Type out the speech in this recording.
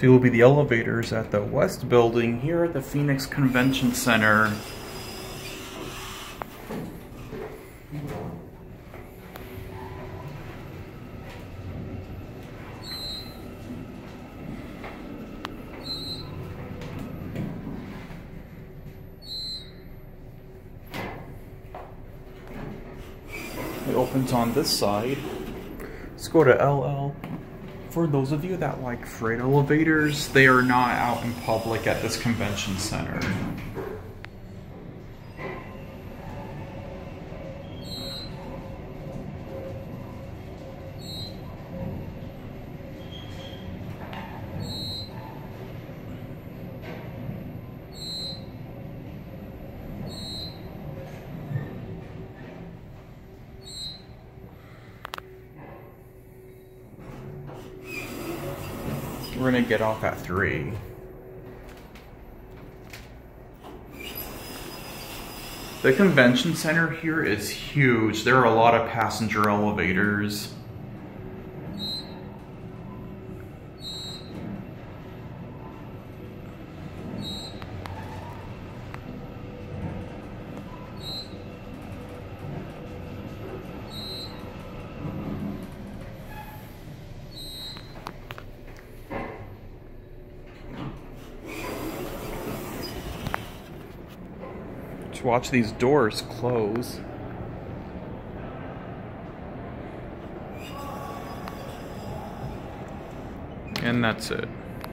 will be the elevators at the West Building here at the Phoenix Convention Center. It opens on this side. Let's go to LL. For those of you that like freight elevators, they are not out in public at this convention center. We're gonna get off at 3. The convention center here is huge. There are a lot of passenger elevators. Watch these doors close. And that's it.